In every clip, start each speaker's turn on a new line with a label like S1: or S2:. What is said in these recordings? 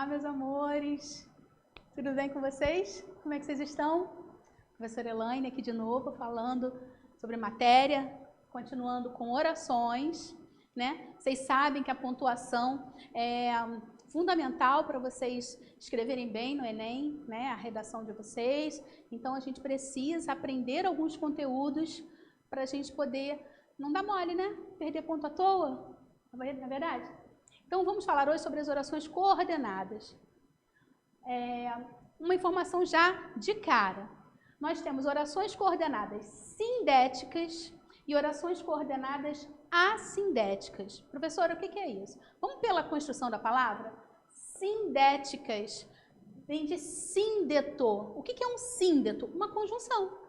S1: Olá, meus amores. Tudo bem com vocês? Como é que vocês estão? Professora Elaine aqui de novo, falando sobre matéria, continuando com orações, né? Vocês sabem que a pontuação é fundamental para vocês escreverem bem no Enem, né? A redação de vocês. Então, a gente precisa aprender alguns conteúdos para a gente poder, não dar mole, né? Perder ponto à toa, não é verdade? Então, vamos falar hoje sobre as orações coordenadas. Uma informação já de cara. Nós temos orações coordenadas sindéticas e orações coordenadas assindéticas. Professora, o que é isso? Vamos pela construção da palavra? Sindéticas vem de síndeto. O que é um síndeto? Uma conjunção.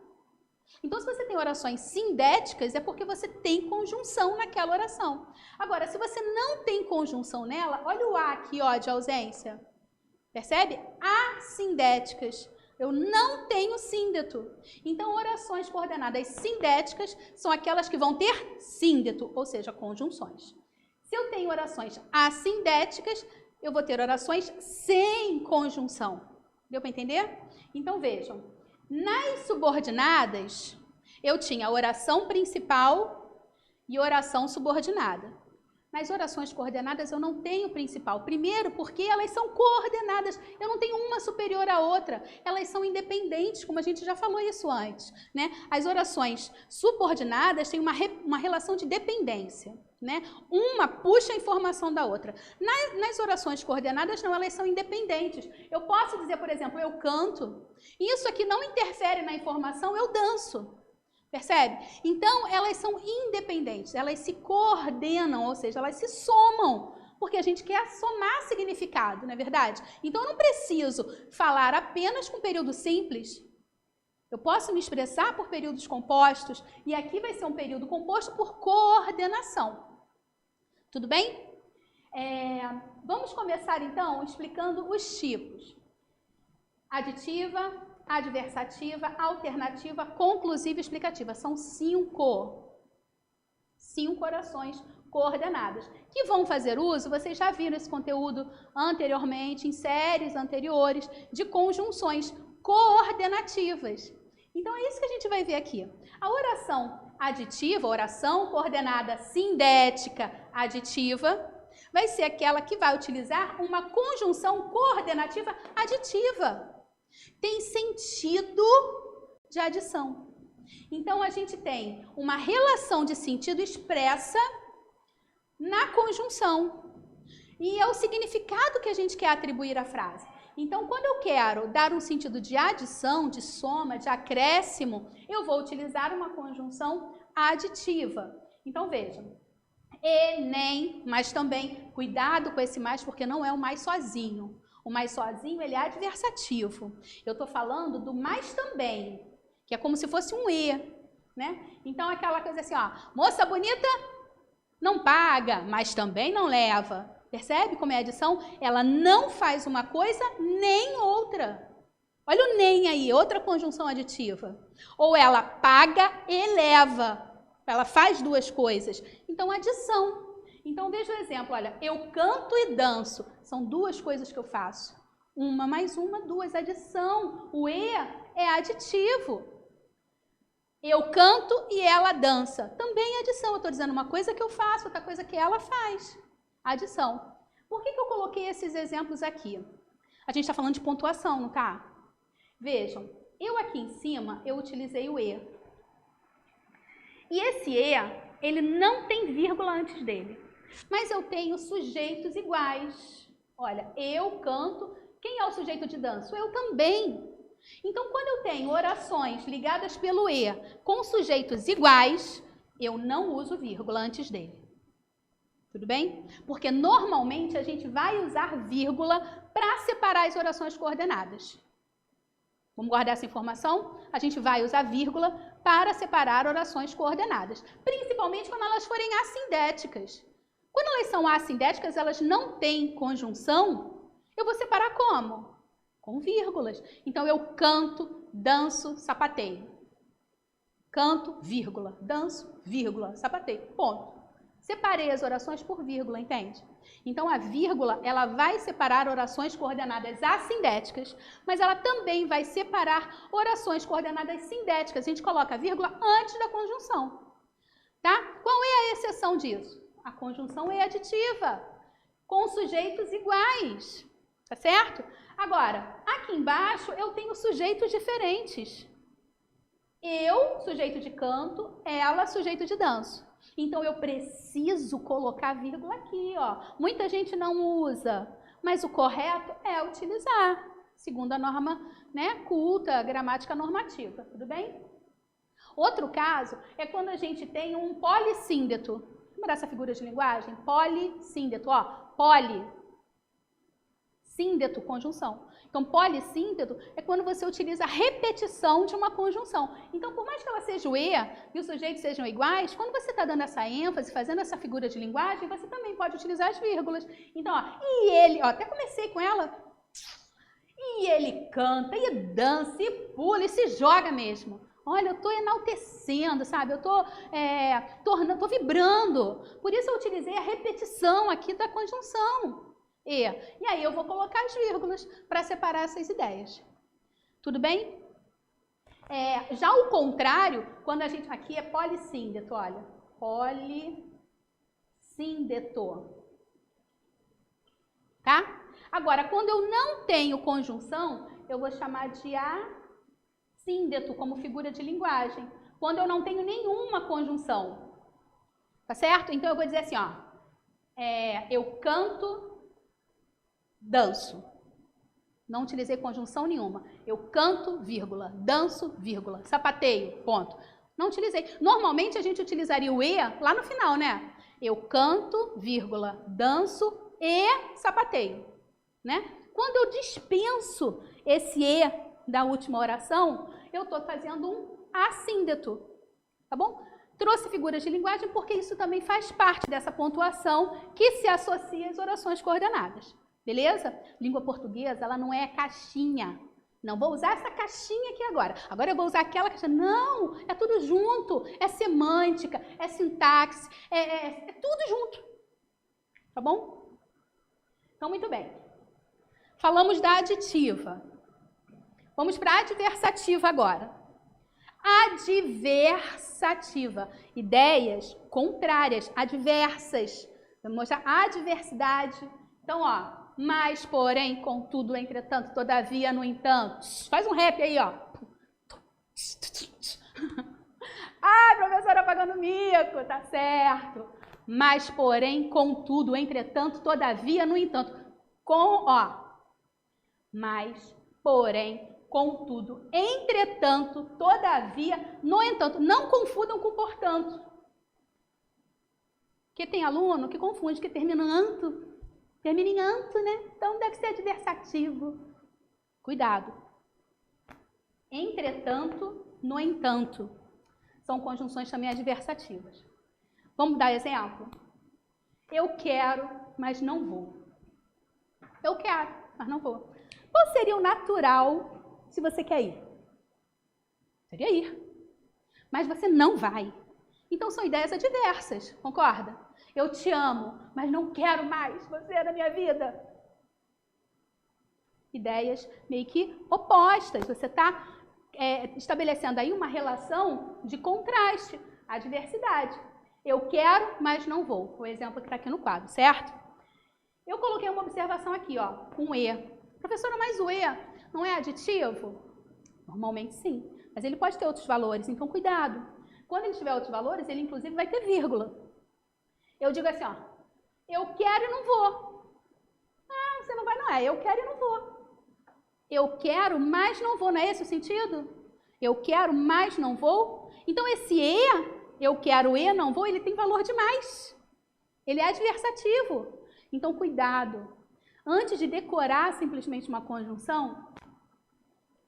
S1: Então, se você tem orações sindéticas, é porque você tem conjunção naquela oração. Agora, se você não tem conjunção nela, olha o A aqui, ó, de ausência. Percebe? Assindéticas. Eu não tenho síndeto. Então, orações coordenadas sindéticas são aquelas que vão ter síndeto, ou seja, conjunções. Se eu tenho orações assindéticas, eu vou ter orações sem conjunção. Deu para entender? Então, vejam. Nas subordinadas, eu tinha oração principal e oração subordinada. Nas orações coordenadas, eu não tenho principal. Primeiro, porque elas são coordenadas. Eu não tenho uma superior à outra. Elas são independentes, como a gente já falou isso antes, né? As orações subordinadas têm uma relação de dependência, né? Uma puxa a informação da outra. Nas orações coordenadas, não, elas são independentes. Eu posso dizer, por exemplo, eu canto. Isso aqui não interfere na informação, eu danço. Percebe? Então, elas são independentes, elas se coordenam, ou seja, elas se somam, porque a gente quer somar significado, não é verdade? Então, eu não preciso falar apenas com período simples. Eu posso me expressar por períodos compostos, e aqui vai ser um período composto por coordenação. Tudo bem? Vamos começar, então, explicando os tipos. Aditiva, adversativa, alternativa, conclusiva e explicativa. São 5 orações coordenadas, que vão fazer uso, vocês já viram esse conteúdo anteriormente, em séries anteriores, de conjunções coordenativas. Então, é isso que a gente vai ver aqui. A oração aditiva, oração coordenada sindética aditiva, vai ser aquela que vai utilizar uma conjunção coordenativa aditiva. Tem sentido de adição. Então, a gente tem uma relação de sentido expressa na conjunção. E é o significado que a gente quer atribuir à frase. Então, quando eu quero dar um sentido de adição, de soma, de acréscimo, eu vou utilizar uma conjunção aditiva. Então, vejam. E, nem, mas também, cuidado com esse mais, porque não é o mais sozinho. O mais sozinho, ele é adversativo. Eu estou falando do mais também, que é como se fosse um e, né? Então, aquela coisa assim, ó, moça bonita não paga, mas também não leva. Percebe como é a adição? Ela não faz uma coisa nem outra. Olha o nem aí, outra conjunção aditiva. Ou ela paga e leva. Ela faz duas coisas. Então, adição. Então, veja o exemplo, olha, eu canto e danço, são duas coisas que eu faço. Uma mais uma, duas, adição. O e é aditivo. Eu canto e ela dança, também é adição. Eu estou dizendo uma coisa que eu faço, outra coisa que ela faz. Adição. Por que eu coloquei esses exemplos aqui? A gente está falando de pontuação, não tá? Vejam, eu aqui em cima, eu utilizei o e. E esse e, ele não tem vírgula antes dele. Mas eu tenho sujeitos iguais. Olha, eu canto. Quem é o sujeito de danço? Eu também. Então, quando eu tenho orações ligadas pelo e com sujeitos iguais, eu não uso vírgula antes dele. Tudo bem? Porque normalmente a gente vai usar vírgula para separar as orações coordenadas. Vamos guardar essa informação? A gente vai usar vírgula para separar orações coordenadas, principalmente quando elas forem assindéticas. Quando elas são assindéticas, elas não têm conjunção, eu vou separar como? Com vírgulas. Então, eu canto, danço, sapateio. Canto, vírgula, danço, vírgula, sapateio. Ponto. Separei as orações por vírgula, entende? Então, a vírgula, ela vai separar orações coordenadas assindéticas, mas ela também vai separar orações coordenadas sindéticas. A gente coloca a vírgula antes da conjunção, tá? Qual é a exceção disso? A conjunção é aditiva, com sujeitos iguais, tá certo? Agora, aqui embaixo eu tenho sujeitos diferentes. Eu, sujeito de canto, ela, sujeito de danço. Então, eu preciso colocar a vírgula aqui, ó. Muita gente não usa, mas o correto é utilizar, segundo a norma, né, culta, gramática normativa, tudo bem? Outro caso é quando a gente tem um polissíndeto. Lembra essa figura de linguagem? Polissíndeto, ó. Poli, síndeto, conjunção. Então, polissíndeto é quando você utiliza a repetição de uma conjunção. Então, por mais que ela seja o E e os sujeitos sejam iguais, quando você está dando essa ênfase, fazendo essa figura de linguagem, você também pode utilizar as vírgulas. Então, ó, e ele, ó, até comecei com ela, e ele canta, e dança, e pula, e se joga mesmo. Olha, eu estou enaltecendo, sabe? Eu estou vibrando. Por isso eu utilizei a repetição aqui da conjunção. E aí eu vou colocar as vírgulas para separar essas ideias. Tudo bem? Já o contrário, quando a gente... Aqui é polissíndeto, olha. Polissíndeto. Tá? Agora, quando eu não tenho conjunção, eu vou chamar de assíndeto como figura de linguagem. Quando eu não tenho nenhuma conjunção. Tá certo? Então eu vou dizer assim, ó. Eu canto... danço. Não utilizei conjunção nenhuma. Eu canto, vírgula, danço, vírgula, sapateio, ponto. Não utilizei. Normalmente a gente utilizaria o E lá no final, né? Eu canto, vírgula, danço e sapateio, né? Quando eu dispenso esse E da última oração, eu estou fazendo um assíndeto, tá bom? Trouxe figuras de linguagem porque isso também faz parte dessa pontuação que se associa às orações coordenadas. Beleza? Língua portuguesa, ela não é caixinha. Não vou usar essa caixinha aqui agora. Agora eu vou usar aquela caixinha. Não, é tudo junto. É semântica, é sintaxe, é tudo junto. Tá bom? Então, muito bem. Falamos da aditiva. Vamos para a adversativa agora. Adversativa. Ideias contrárias, adversas. Vamos mostrar a adversidade. Então, ó. Mas, porém, contudo, entretanto, todavia, no entanto. Faz um rap aí, ó. Ai, professora pagando mico, tá certo. Mas, porém, contudo, entretanto, todavia, no entanto. Mas, porém, contudo, entretanto, todavia, no entanto. Não confundam com portanto. Porque tem aluno que confunde, que termina anto. Termina em anto, né? Então deve ser adversativo. Cuidado. Entretanto, no entanto. São conjunções também adversativas. Vamos dar exemplo? Eu quero, mas não vou. Eu quero, mas não vou. Qual seria o natural se você quer ir? Seria ir. Mas você não vai. Então são ideias adversas, concorda? Eu te amo, mas não quero mais você na minha vida. Ideias meio que opostas. Você está estabelecendo aí uma relação de contraste, adversidade. Eu quero, mas não vou. O exemplo que está aqui no quadro, certo? Eu coloquei uma observação aqui, ó, com E. Professora, mas o E não é aditivo? Normalmente sim, mas ele pode ter outros valores, então cuidado. Quando ele tiver outros valores, ele inclusive vai ter vírgula. Eu digo assim, ó, eu quero e não vou. Ah, você não vai, não é, eu quero e não vou. Eu quero, mas não vou, não é esse o sentido? Eu quero, mas não vou. Então esse E, eu quero e não vou, ele tem valor demais. Ele é adversativo. Então cuidado. Antes de decorar simplesmente uma conjunção,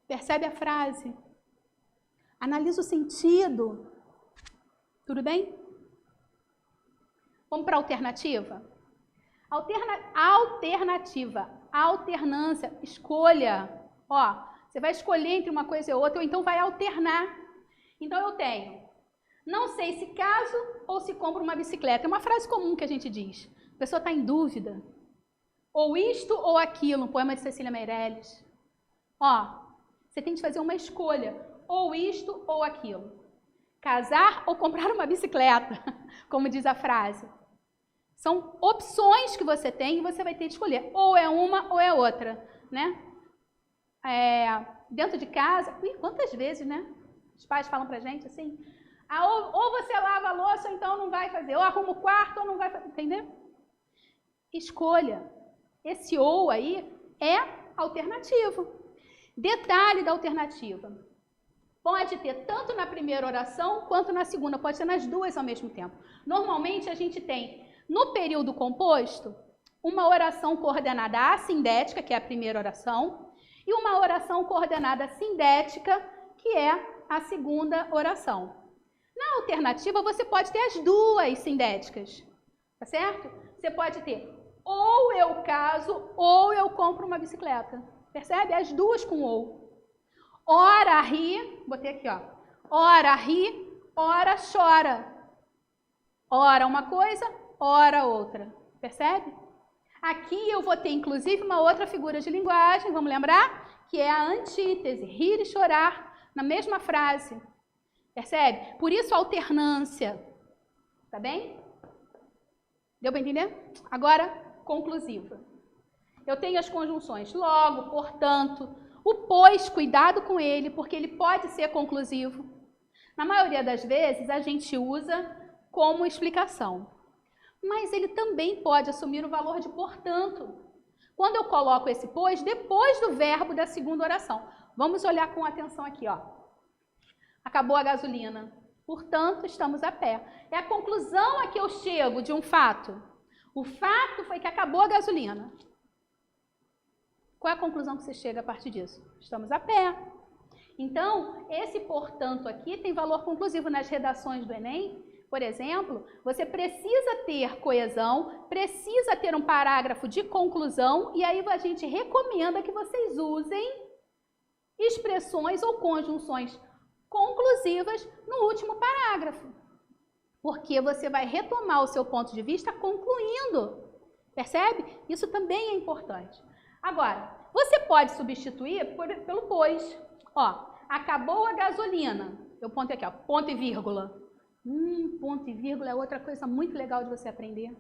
S1: percebe a frase. Analisa o sentido. Tudo bem? Vamos para a alternativa? Alternativa, alternância, escolha. Ó, você vai escolher entre uma coisa e outra, ou então vai alternar. Então eu tenho Não sei se caso ou se compro uma bicicleta. É uma frase comum que a gente diz. A pessoa está em dúvida. Ou isto ou aquilo, um poema de Cecília Meirelles. Ó, você tem que fazer uma escolha. Ou isto ou aquilo. Casar ou comprar uma bicicleta, como diz a frase. São opções que você tem e você vai ter de escolher. Ou é uma ou é outra, né? Dentro de casa, quantas vezes, né? Os pais falam pra gente assim, ou você lava a louça ou então não vai fazer, ou arruma o quarto ou não vai fazer, entendeu? Escolha. Esse ou aí é alternativo. Detalhe da alternativa. Pode ter tanto na primeira oração quanto na segunda, pode ser nas duas ao mesmo tempo. Normalmente a gente tem, no período composto, uma oração coordenada assindética, que é a primeira oração, e uma oração coordenada sindética, que é a segunda oração. Na alternativa, você pode ter as duas sindéticas, tá certo? Você pode ter ou eu caso ou eu compro uma bicicleta, percebe? As duas com ou. Ora ri, botei aqui, ó. Ora ri, ora chora. Ora uma coisa, ora outra, percebe? Aqui eu vou ter, inclusive, uma outra figura de linguagem, vamos lembrar? Que é a antítese, rir e chorar, na mesma frase. Percebe? Por isso a alternância. Tá bem? Deu para entender? Agora, conclusiva. Eu tenho as conjunções logo, portanto, o pois, cuidado com ele, porque ele pode ser conclusivo. Na maioria das vezes, a gente usa como explicação. Mas ele também pode assumir o valor de portanto. Quando eu coloco esse pois, depois do verbo da segunda oração. Vamos olhar com atenção aqui, ó. Acabou a gasolina. Portanto, estamos a pé. É a conclusão a que eu chego de um fato. O fato foi que acabou a gasolina. Qual é a conclusão que você chega a partir disso? Estamos a pé. Então, esse portanto aqui tem valor conclusivo nas redações do Enem. Por exemplo, você precisa ter coesão, precisa ter um parágrafo de conclusão e aí a gente recomenda que vocês usem expressões ou conjunções conclusivas no último parágrafo. Porque você vai retomar o seu ponto de vista concluindo. Percebe? Isso também é importante. Agora, você pode substituir pelo pois. Ó, acabou a gasolina. Eu ponto aqui, ó, ponto e vírgula. Ponto e vírgula é outra coisa muito legal de você aprender.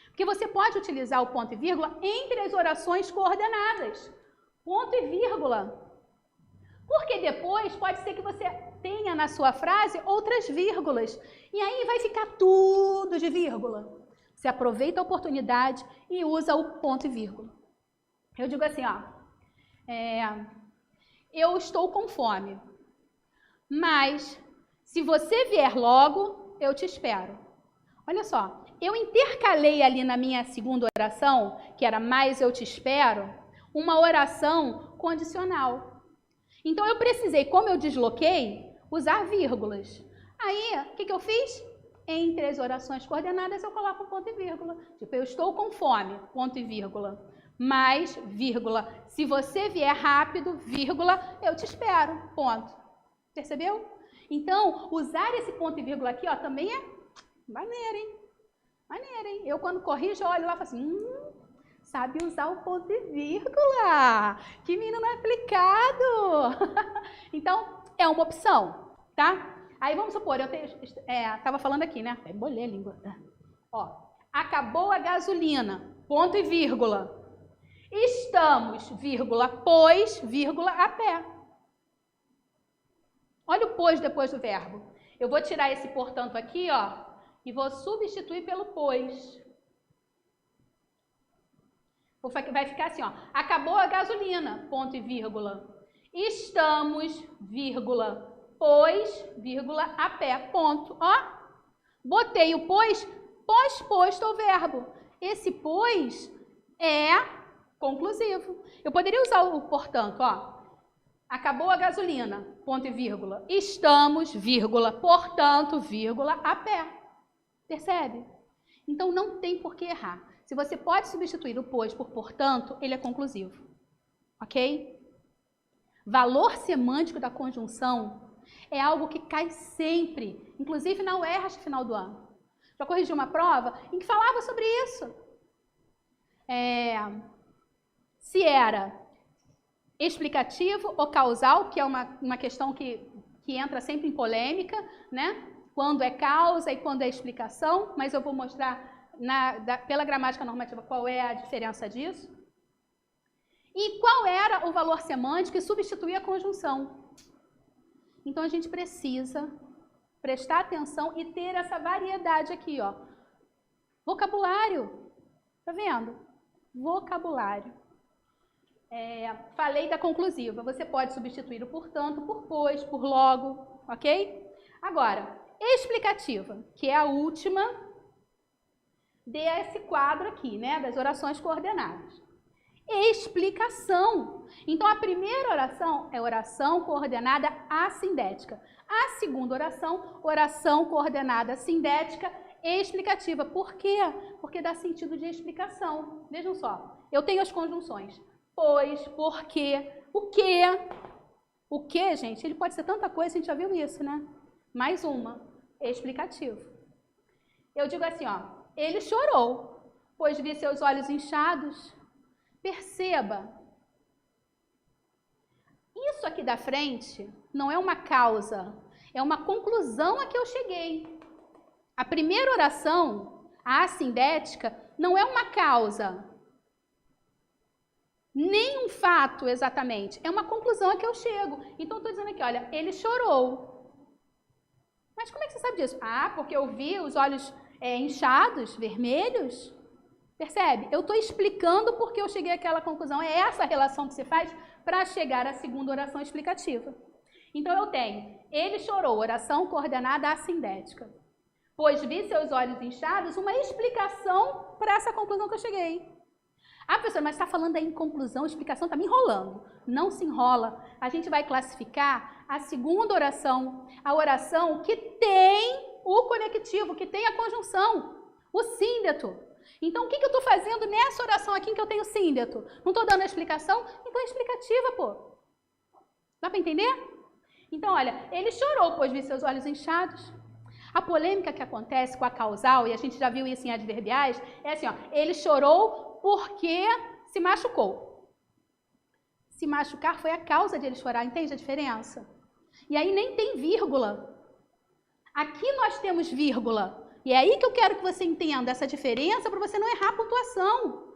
S1: Porque você pode utilizar o ponto e vírgula entre as orações coordenadas. Ponto e vírgula. Porque depois pode ser que você tenha na sua frase outras vírgulas. E aí vai ficar tudo de vírgula. Você aproveita a oportunidade e usa o ponto e vírgula. Eu digo assim, ó. Eu estou com fome. Mas se você vier logo, eu te espero. Olha só, eu intercalei ali na minha segunda oração, que era mais eu te espero, uma oração condicional. Então eu precisei, como eu desloquei, usar vírgulas. Aí, o que eu fiz? Entre as orações coordenadas eu coloco um ponto e vírgula. Tipo, eu estou com fome, ponto e vírgula. Mais, vírgula, se você vier rápido, vírgula, eu te espero, ponto. Percebeu? Então, usar esse ponto e vírgula aqui, ó, também é maneiro, hein? Maneiro, hein? Eu, quando corrijo, olho lá e falo assim, sabe usar o ponto e vírgula. Que menino aplicado. Então, é uma opção, tá? Aí, vamos supor, eu tava falando aqui, né? Até embolei a língua. Ó, acabou a gasolina, ponto e vírgula. Estamos, vírgula, pois, vírgula, a pé. Olha o pois depois do verbo. Eu vou tirar esse portanto aqui, ó, e vou substituir pelo pois. Vai ficar assim, ó. Acabou a gasolina, ponto e vírgula. Estamos, vírgula, pois, vírgula, a pé, ponto. Ó, botei o pois pós-posto ao verbo. Esse pois é conclusivo. Eu poderia usar o portanto, ó. Acabou a gasolina, ponto e vírgula. Estamos, vírgula, portanto, vírgula, a pé. Percebe? Então, não tem por que errar. Se você pode substituir o pois por portanto, ele é conclusivo. Ok? Valor semântico da conjunção É algo que cai sempre, inclusive na UERJ final do ano. Já corrigi uma prova em que falava sobre isso. Se era explicativo ou causal, que é uma questão que entra sempre em polêmica, né? Quando é causa e quando é explicação, mas eu vou mostrar pela gramática normativa qual é a diferença disso. E qual era o valor semântico que substituía a conjunção. Então, a gente precisa prestar atenção e ter essa variedade aqui, ó. Vocabulário. Tá vendo? Vocabulário. Falei da conclusiva. Você pode substituir o portanto por pois, por logo, ok? Agora, explicativa, que é a última desse quadro aqui, né? Das orações coordenadas. Explicação. Então, a primeira oração é oração coordenada assindética. A segunda oração, oração coordenada sindética e explicativa. Por quê? Porque dá sentido de explicação. Vejam só, eu tenho as conjunções. Pois, porque, o quê? O quê, gente? Ele pode ser tanta coisa, a gente já viu isso, né? Mais uma, explicativo. Eu digo assim, ó, ele chorou, pois vi seus olhos inchados. Perceba, isso aqui da frente não é uma causa, é uma conclusão a que eu cheguei. A primeira oração, a assindética, não é uma causa, nem um fato exatamente, é uma conclusão a que eu chego. Então, estou dizendo aqui, olha, ele chorou. Mas como é que você sabe disso? Ah, porque eu vi os olhos inchados, vermelhos. Percebe? Eu estou explicando porque eu cheguei àquela conclusão. É essa relação que se faz para chegar à segunda oração explicativa. Então, eu tenho, ele chorou, oração coordenada assindética. Pois vi seus olhos inchados, uma explicação para essa conclusão que eu cheguei. Ah, professora, mas está falando aí em conclusão, explicação, está me enrolando. Não se enrola. A gente vai classificar a segunda oração, a oração que tem o conectivo, que tem a conjunção, o síndeto. Então, o que eu estou fazendo nessa oração aqui em que eu tenho síndeto? Não estou dando a explicação? Então é explicativa, pô. Dá para entender? Então, olha, ele chorou, pois vi seus olhos inchados. A polêmica que acontece com a causal, e a gente já viu isso em adverbiais, é assim, ó, ele chorou porque se machucou. Se machucar foi a causa de ele chorar, entende a diferença? E aí nem tem vírgula. Aqui nós temos vírgula. E é aí que eu quero que você entenda essa diferença para você não errar a pontuação.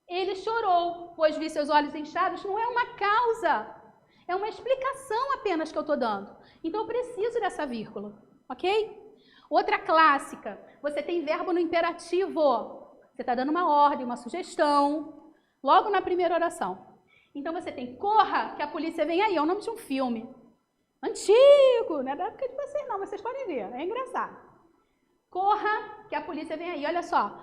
S1: Ele chorou, pois vi seus olhos inchados, não é uma causa. É uma explicação apenas que eu estou dando. Então eu preciso dessa vírgula, ok? Outra clássica, você tem verbo no imperativo. Você está dando uma ordem, uma sugestão, logo na primeira oração. Então você tem corra, que a polícia vem aí, é o nome de um filme. Antigo, não é da época de vocês não, vocês podem ver, é engraçado. Corra, que a polícia vem aí. Olha só,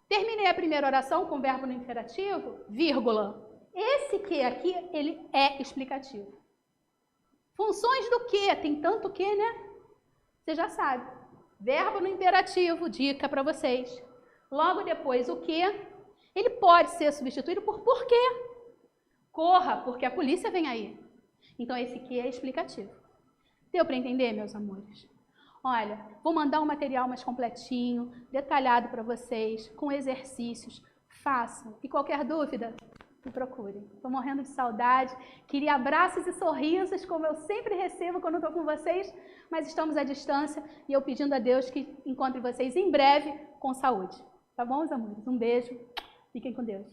S1: terminei a primeira oração com verbo no imperativo, vírgula. Esse que aqui, ele é explicativo. Funções do que? Tem tanto que, né? Você já sabe. Verbo no imperativo, dica para vocês. Logo depois, o que? Ele pode ser substituído por porquê. Corra, porque a polícia vem aí. Então, esse que é explicativo. Deu para entender, meus amores? Olha, vou mandar um material mais completinho, detalhado para vocês, com exercícios. Façam. E qualquer dúvida, me procurem. Estou morrendo de saudade. Queria abraços e sorrisos, como eu sempre recebo quando estou com vocês, mas estamos à distância e eu pedindo a Deus que encontre vocês em breve com saúde. Tá bom, meus amores? Um beijo. Fiquem com Deus.